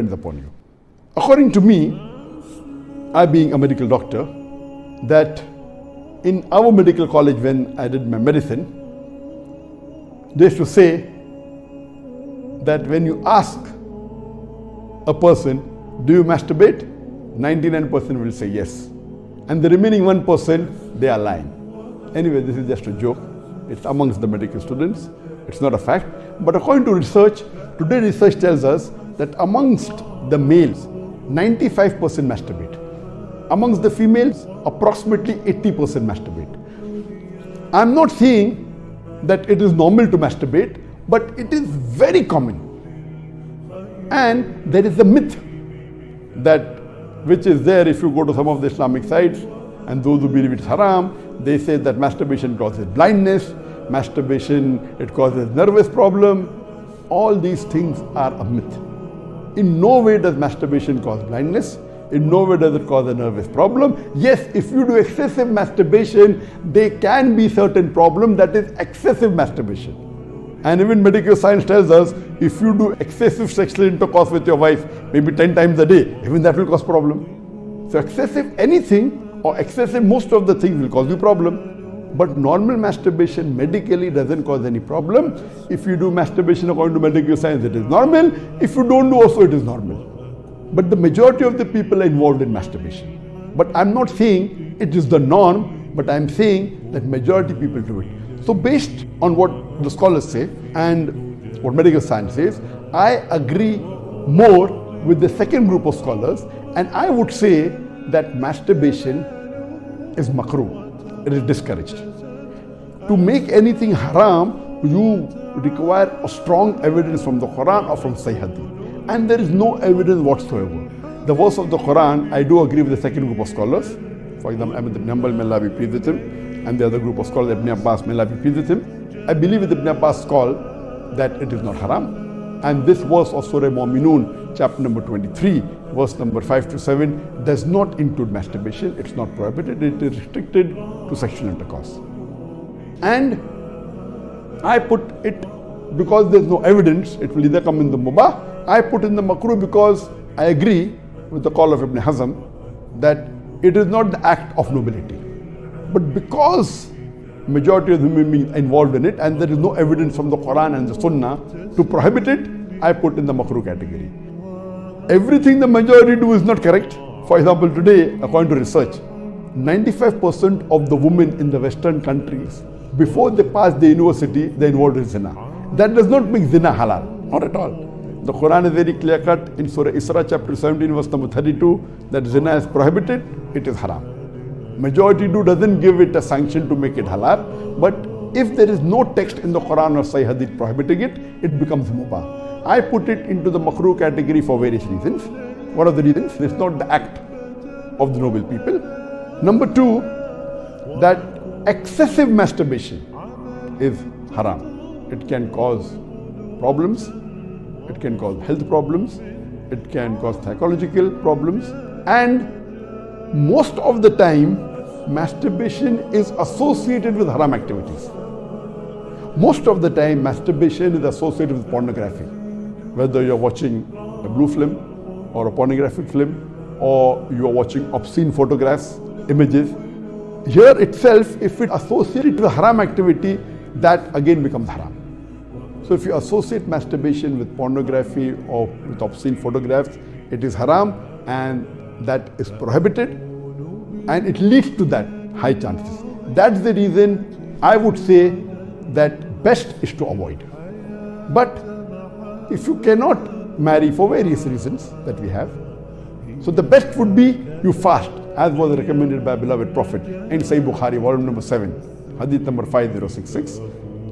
depends upon you. According to me, I being a medical doctor, that in our medical college when I did my medicine, they used to say that when you ask a person, do you masturbate? 99% will say yes. And the remaining 1%, they are lying. Anyway, this is just a joke. It's amongst the medical students. It's not a fact. But according to research, today research tells us that amongst the males, 95% masturbate. Amongst the females, approximately 80% masturbate. I'm not saying that it is normal to masturbate, but it is very common. And there is a myth which is there if you go to some of the Islamic sites, and those who believe it's haram, they say that masturbation causes blindness, masturbation, it causes nervous problem. All these things are a myth. In no way does masturbation cause blindness. In no way does it cause a nervous problem. Yes, if you do excessive masturbation, there can be certain problem, that is excessive masturbation. And even medical science tells us, if you do excessive sexual intercourse with your wife, maybe 10 times a day, even that will cause problem. So excessive anything or excessive most of the things will cause you problem. But normal masturbation medically doesn't cause any problem. If you do masturbation according to medical science, it is normal. If you don't do also, it is normal. But the majority of the people are involved in masturbation. But I'm not saying it is the norm, but I'm saying that majority people do it. So based on what the scholars say and what medical science says, I agree more with the second group of scholars, and I would say that masturbation is makruh. It is discouraged. To make anything haram, you require a strong evidence from the Quran or from Sahih Hadith. And there is no evidence whatsoever. The verse of the Quran, I do agree with the second group of scholars. For example, Ahmad ibn Hanbal, may Allah be pleased with him, and the other group of scholars, Ibn Abbas, may Allah be pleased with him. I believe with Ibn Abbas' call that it is not haram. And this verse of Surah Mu'minun, chapter number 23, verse number 5 to 7, does not include masturbation. It's not prohibited. It is restricted to sexual intercourse. And I put it because there's no evidence. It will either come in the mubah. I put in the makruh because I agree with the call of Ibn Hazm that it is not the act of nobility. But because majority of the human beings are involved in it and there is no evidence from the Quran and the Sunnah to prohibit it, I put in the makruh category. Everything the majority do is not correct. For example, today, according to research, 95% of the women in the Western countries, before they pass the university, they are involved in zina. That does not make zina halal, not at all. The Quran is very clear cut in Surah Isra chapter 17 verse number 32 that zina is prohibited, it is haram. Majority doesn't give it a sanction to make it halal, but if there is no text in the Quran or Sahih Hadith prohibiting it, it becomes mubah. I put it into the makruh category for various reasons. What are the reasons? It's not the act of the noble people. Number two, that excessive masturbation is haram. It can cause problems, it can cause health problems, it can cause psychological problems, and most of the time masturbation is associated with haram activities. Most of the time masturbation is associated with pornography. Whether you're watching a blue film or a pornographic film, or you are watching obscene photographs, images. Here itself, if it associated with haram activity, that again becomes haram. So if you associate masturbation with pornography or with obscene photographs, it is haram and that is prohibited and it leads to that high chances. That's the reason I would say that best is to avoid. But if you cannot marry for various reasons that we have, so the best would be you fast, as was recommended by beloved Prophet in Sahih Bukhari, volume number 7, hadith number 5066,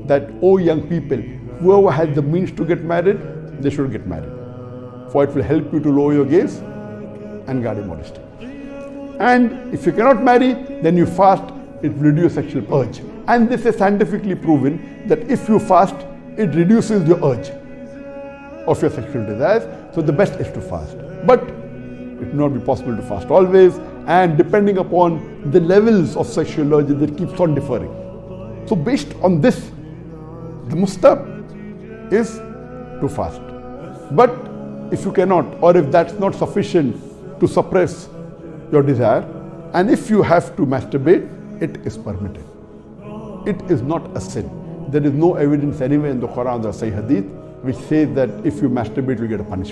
that, O young people, whoever has the means to get married, they should get married. For it will help you to lower your gaze and guard your modesty. And if you cannot marry, then you fast, it will reduce sexual urge. And this is scientifically proven that if you fast, it reduces your urge of your sexual desires. So the best is to fast. But it will not be possible to fast always, and depending upon the levels of sexual urge, it keeps on differing. So based on this, the mustahab is to fast. But if you cannot, or if that's not sufficient to suppress your desire, and if you have to masturbate, it is permitted. It is not a sin. There is no evidence anywhere in the Quran or Sahih Hadith which says that if you masturbate, you get a punishment.